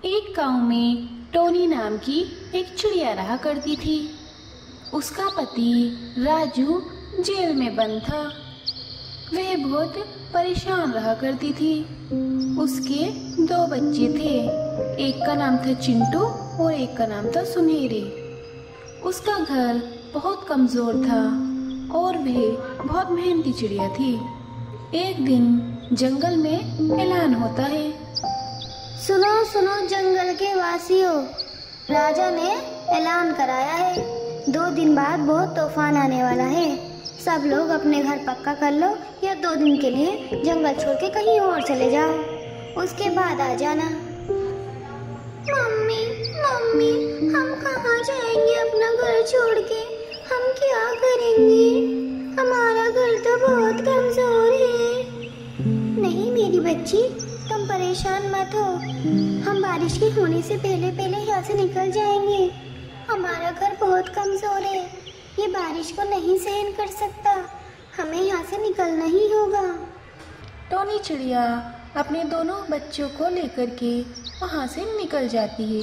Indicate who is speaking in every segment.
Speaker 1: एक गांव में टोनी नाम की एक चिड़िया रहा करती थी। उसका पति राजू जेल में बंद था। वह बहुत परेशान रहा करती थी। उसके दो बच्चे थे, एक का नाम था चिंटू और एक का नाम था सुनहरे। उसका घर बहुत कमज़ोर था और वह बहुत मेहनती चिड़िया थी। एक दिन जंगल में ऐलान होता है।
Speaker 2: सुनो सुनो जंगल के वासियों, राजा ने ऐलान कराया है 2 दिन बाद बहुत तूफान आने वाला है। सब लोग अपने घर पक्का कर लो या 2 दिन के लिए जंगल छोड़ के कहीं और चले जाओ, उसके बाद आ जाना। मम्मी मम्मी, हम कहाँ जाएंगे अपना घर छोड़ के? हम क्या करेंगे? हमारा घर तो बहुत कमजोर है। नहीं मेरी बच्ची, तुम परेशान मत हो। हम बारिश के होने से पहले पहले यहाँ से निकल जाएंगे। हमारा घर बहुत कमजोर है, ये बारिश को नहीं सहन कर सकता। हमें यहाँ से निकलना ही होगा।
Speaker 1: टोनी चिड़िया अपने दोनों बच्चों को लेकर के वहाँ से निकल जाती है।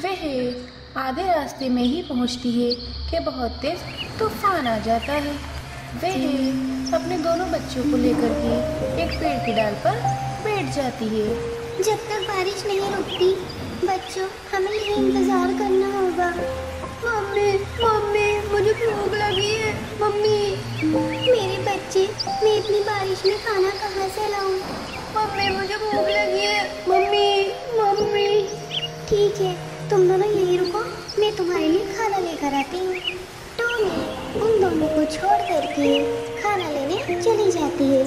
Speaker 1: वह आधे रास्ते में ही पहुँचती है कि बहुत तेज तूफान आ जाता है। वह अपने दोनों बच्चों को लेकर के एक पेड़ की डाल पर बैठ जाती है।
Speaker 2: जब तक बारिश नहीं रुकती बच्चों, हमें यही इंतजार करना होगा। मम्मी मम्मी, मुझे भूख लगी है। मम्मी मेरे बच्चे, मैं इतनी बारिश में खाना कहाँ से लाऊं? मम्मी मुझे भूख लगी है। मम्मी मम्मी ठीक है, तुम दोनों यहीं रुको, मैं तुम्हारे लिए खाना लेकर आती हूँ। टोनी उन दोनों को छोड़ करके खाना लेने चली जाती है।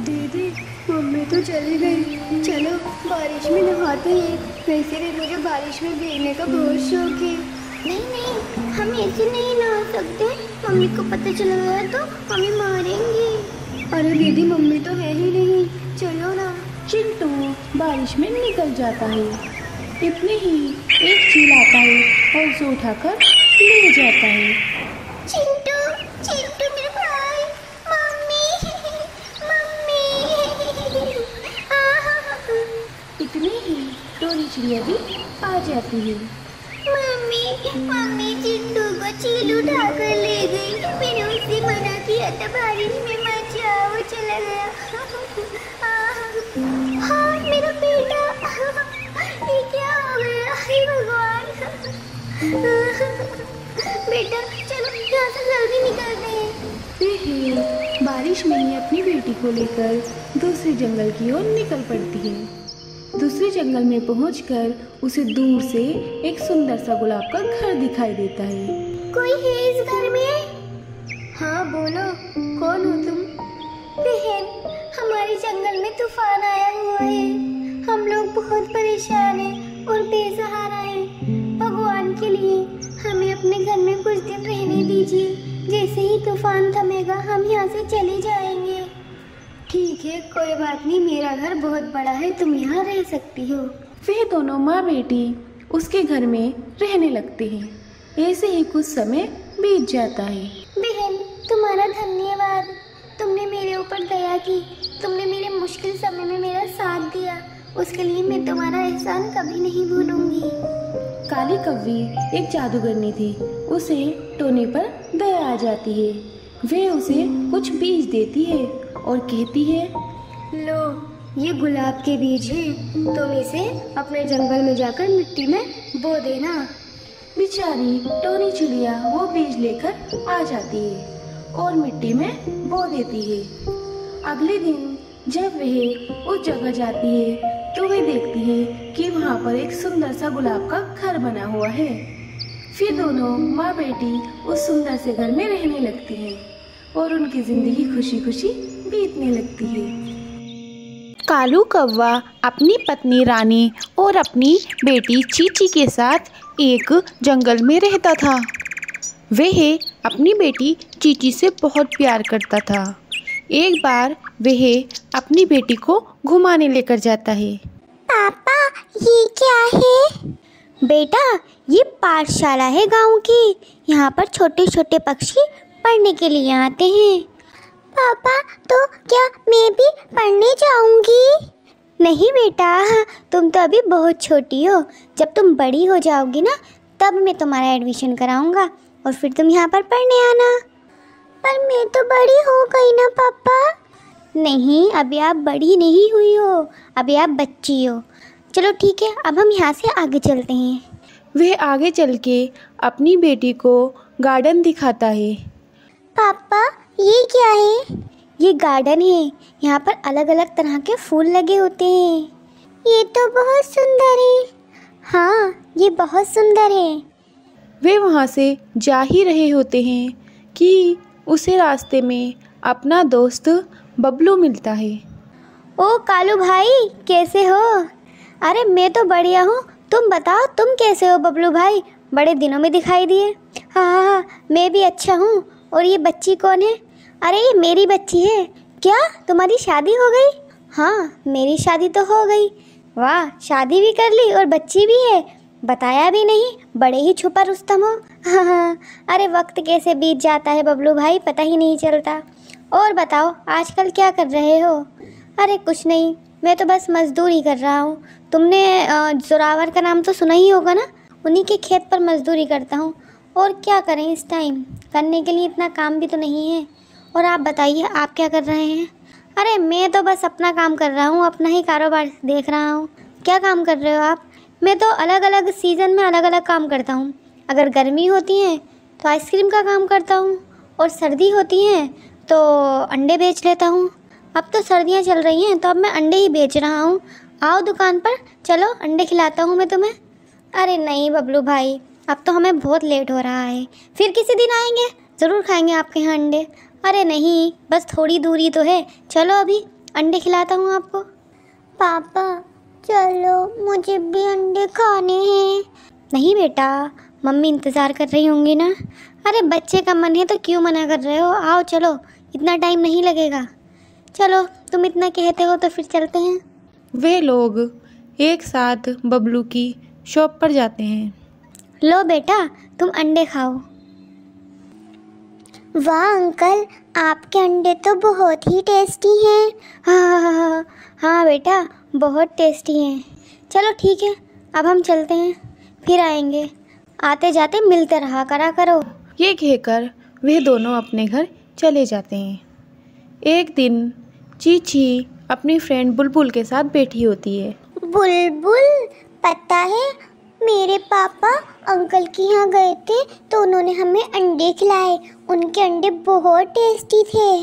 Speaker 2: दीदी मम्मी तो चली गई, चलो बारिश में नहाते हैं। वैसे भी मुझे बारिश में भीगने का बहुत शौक है। नहीं नहीं, हम ऐसे नहीं नहा सकते, मम्मी को पता चल गया तो हमें मारेंगे। अरे दीदी मम्मी तो है ही नहीं, चलो ना।
Speaker 1: चिंटू बारिश में निकल जाता है। इतने ही एक चील आता है और उसे उठाकर ले जाता है।
Speaker 2: चिंटू चिंटू मेरे भाई, मम्मी मम्मी।
Speaker 1: इतने ही टोनी चिड़िया भी आ जाती है।
Speaker 2: मम्मी मम्मी, चिंटू को चील उठा कर ले गई। मैंने उससे मना किया था बारिश में मत जाओ, वो चला गया। हाँ मेरा बेटा, ये क्या हो गया? हे भगवान। बेटा चलो यहाँ से जल्दी निकलते हैं।
Speaker 1: बारिश में ही अपनी बेटी को लेकर दूसरे जंगल की ओर निकल पड़ती है। दूसरे जंगल में पहुंचकर उसे दूर से एक सुंदर सा गुलाब का घर दिखाई देता है।
Speaker 2: कोई है इस घर में? हाँ बोलो, कौन हो तुम? बहन, हमारे जंगल में तूफान आया हुआ है। हम लोग बहुत परेशान हैं और बेसहारा हैं। भगवान के लिए हमें अपने घर में कुछ दिन रहने दीजिए। जैसे ही तूफान थमेगा हम यहाँ से चले जाएंगे। ठीक है, कोई बात नहीं, मेरा घर बहुत बड़ा है, तुम यहाँ रह सकती हो।
Speaker 1: वे दोनों माँ बेटी उसके घर में रहने लगते हैं। ऐसे ही कुछ समय बीत जाता है।
Speaker 2: बहन तुम्हारा धन्यवाद, तुमने मेरे ऊपर दया की, तुमने मेरे मुश्किल समय में मेरा साथ दिया, उसके लिए मैं तुम्हारा एहसान कभी नहीं भूलूंगी।
Speaker 1: काली कव्वी एक जादूगरनी थी। उसे टोनी पर दया आ जाती है। वे उसे कुछ बीज देती है और कहती है,
Speaker 2: लो ये गुलाब के बीज हैं, तुम इसे अपने जंगल में जाकर मिट्टी में बो देना।
Speaker 1: बेचारी टोनी चिड़िया वो बीज लेकर आ जाती है और मिट्टी में बो देती है। अगले दिन जब वह उस जगह जाती है तो वे देखती है कि वहाँ पर एक सुंदर सा गुलाब का घर बना हुआ है। फिर दोनों माँ बेटी उस सुंदर से घर में रहने लगती हैं और उनकी जिंदगी खुशी खुशी बीतने लगती है।
Speaker 3: कालू कौवा अपनी पत्नी रानी और अपनी बेटी चीची के साथ एक जंगल में रहता था। वह अपनी बेटी चीची से बहुत प्यार करता था। एक बार वह अपनी बेटी को घुमाने लेकर जाता है।
Speaker 2: पापा ये क्या है? बेटा ये पाठशाला है गांव की, यहाँ पर छोटे छोटे पक्षी पढ़ने के लिए आते हैं। पापा तो क्या मैं भी पढ़ने जाऊंगी? नहीं बेटा, तुम तो अभी बहुत छोटी हो। जब तुम बड़ी हो जाओगी ना, तब मैं तुम्हारा एडमिशन कराऊंगा और फिर तुम यहाँ पर पढ़ने आना। पर मैं तो बड़ी हो गई ना पापा। नहीं, अभी आप बड़ी नहीं हुई हो, अभी आप बच्ची हो। चलो ठीक है, अब हम यहाँ से आगे चलते हैं।
Speaker 3: वह आगे चल के अपनी बेटी को गार्डन दिखाता है।
Speaker 2: पापा, ये क्या है? ये गार्डन है, यहाँ पर अलग अलग तरह के फूल लगे होते हैं। ये तो बहुत सुंदर है। हाँ, ये बहुत सुंदर है।
Speaker 3: वे वहाँ से जा ही रहे होते हैं कि उसे रास्ते में अपना दोस्त बबलू मिलता है।
Speaker 2: ओ कालू भाई, कैसे हो? अरे मैं तो बढ़िया हूँ, तुम बताओ तुम कैसे हो बबलू भाई? बड़े दिनों में दिखाई दिए। हाँ, मैं भी अच्छा हूँ। और ये बच्ची कौन है? अरे ये मेरी बच्ची है। क्या तुम्हारी शादी हो गई? हाँ, मेरी शादी तो हो गई। वाह, शादी भी कर ली और बच्ची भी है, बताया भी नहीं, बड़े ही छुपा रुस्तम हो। हाँ, अरे वक्त कैसे बीत जाता है बबलू भाई, पता ही नहीं चलता। और बताओ आजकल क्या कर रहे हो? अरे कुछ नहीं, मैं तो बस मजदूरी कर रहा हूँ। तुमने जोरावर का नाम तो सुना ही होगा ना, उन्हीं के खेत पर मजदूरी करता हूँ। और क्या करें, इस टाइम करने के लिए इतना काम भी तो नहीं है। और आप बताइए, आप क्या कर रहे हैं? अरे मैं तो बस अपना काम कर रहा हूँ, अपना ही कारोबार देख रहा हूँ। क्या काम कर रहे हो आप? मैं तो अलग अलग सीज़न में अलग अलग काम करता हूँ। अगर गर्मी होती है तो आइसक्रीम का काम करता हूँ, और सर्दी होती है तो अंडे बेच लेता हूँ। अब तो सर्दियाँ चल रही हैं तो अब मैं अंडे ही बेच रहा हूँ। आओ दुकान पर, चलो अंडे खिलाता हूँ मैं तुम्हें। अरे नहीं बबलू भाई, अब तो हमें बहुत लेट हो रहा है, फिर किसी दिन आएंगे, ज़रूर खाएंगे आपके यहाँ अंडे। अरे नहीं, बस थोड़ी दूरी तो है, चलो अभी अंडे खिलाता हूँ आपको। पापा चलो, मुझे भी अंडे खाने हैं। नहीं बेटा, मम्मी इंतज़ार कर रही होंगी ना। अरे बच्चे का मन है तो क्यों मना कर रहे हो? आओ चलो, इतना टाइम नहीं लगेगा। चलो तुम इतना कहते हो तो फिर चलते हैं।
Speaker 3: वे लोग एक साथ बबलू की शॉप पर जाते हैं।
Speaker 2: लो बेटा, तुम अंडे खाओ। वाह अंकल, आपके अंडे तो बहुत ही टेस्टी हैं। हाँ बेटा, बहुत टेस्टी हैं। चलो ठीक है, अब हम चलते हैं, फिर आएंगे, आते जाते मिलते रहा करा करो।
Speaker 3: ये कहकर वे दोनों अपने घर चले जाते हैं। एक दिन चीची अपनी फ्रेंड बुलबुल के साथ बैठी होती है।
Speaker 2: बुलबुल, पता है मेरे पापा अंकल के यहाँ गए थे तो उन्होंने हमें अंडे खिलाए। उनके अंडे बहुत टेस्टी थे।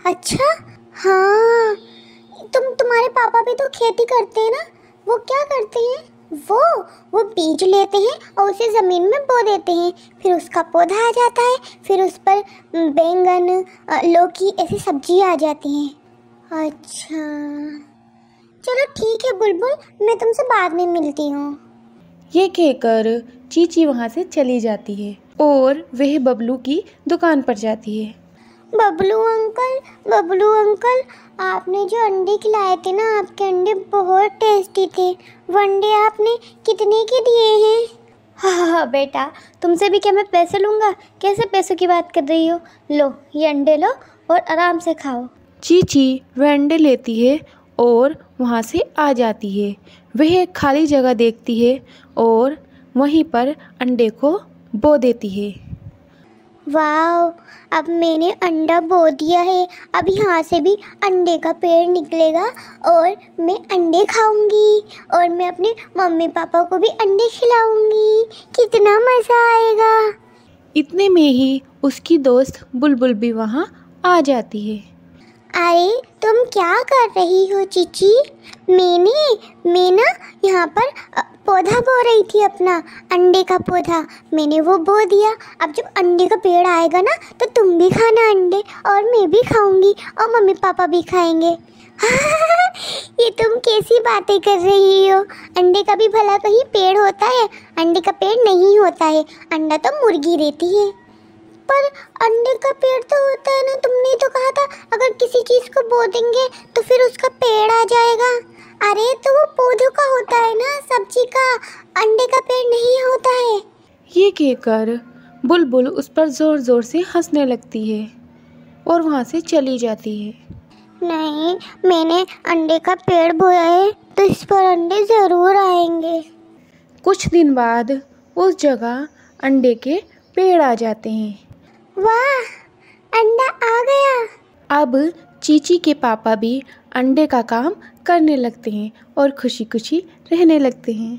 Speaker 2: अच्छा? हाँ, तुम्हारे पापा भी तो खेती करते हैं ना? वो क्या करते हैं? वो बीज लेते हैं और उसे ज़मीन में बो देते हैं, फिर उसका पौधा आ जाता है, फिर उस पर बैंगन, लौकी ऐसी सब्जी आ जाती हैं। अच्छा, चलो ठीक है बुलबुल, मैं तुमसे बाद में मिलती हूँ।
Speaker 3: ये कहकर चीची वहाँ से चली जाती है और वह बबलू की दुकान पर जाती है।
Speaker 2: बबलू अंकल, आपने जो अंडे खिलाए थे ना, आपके अंडे बहुत टेस्टी थे। वो अंडे आपने कितने के दिए हैं? हाँ बेटा, तुमसे भी क्या मैं पैसे लूँगा? कैसे पैसों की बात कर रही हो? लो ये अंडे लो और आराम से खाओ।
Speaker 3: चीची वह अंडे लेती है और वहाँ से आ जाती है। वह एक खाली जगह देखती है और वहीं पर अंडे को बो देती है।
Speaker 2: वाह, अब मैंने अंडा बो दिया है। अब यहाँ से भी अंडे का पेड़ निकलेगा और मैं अंडे खाऊंगी और मैं अपने मम्मी पापा को भी अंडे खिलाऊंगी। कितना मज़ा आएगा।
Speaker 3: इतने में ही उसकी दोस्त बुलबुल भी वहाँ आ जाती है।
Speaker 2: अरे तुम क्या कर रही हो चीची? मैं ना यहाँ पर पौधा बो रही थी, अपना अंडे का पौधा। मैंने वो बो दिया। अब जब अंडे का पेड़ आएगा ना तो तुम भी खाना अंडे और मैं भी खाऊंगी और मम्मी पापा भी खाएंगे। ये तुम कैसी बातें कर रही हो? अंडे का भी भला कहीं पेड़ होता है? अंडे का पेड़ नहीं होता है, अंडा तो मुर्गी देती है। पर अंडे का पेड़ तो होता है ना, तुमने तो कहा था अगर किसी चीज़ को बो देंगे तो फिर उसका पेड़ आ जाएगा। अरे तो वो पौधों का होता है ना, सब्जी का, अंडे का पेड़ नहीं होता है।
Speaker 3: ये कहकर बुलबुल उस पर ज़ोर ज़ोर से हंसने लगती है और वहाँ से चली जाती है।
Speaker 2: नहीं, मैंने अंडे का पेड़ बोया है तो इस पर अंडे ज़रूर आएंगे।
Speaker 3: कुछ दिन बाद उस जगह अंडे के पेड़ आ जाते हैं।
Speaker 2: वाह, अंडा आ गया।
Speaker 3: अब चीची के पापा भी अंडे का काम करने लगते हैं और खुशी खुशी रहने लगते हैं।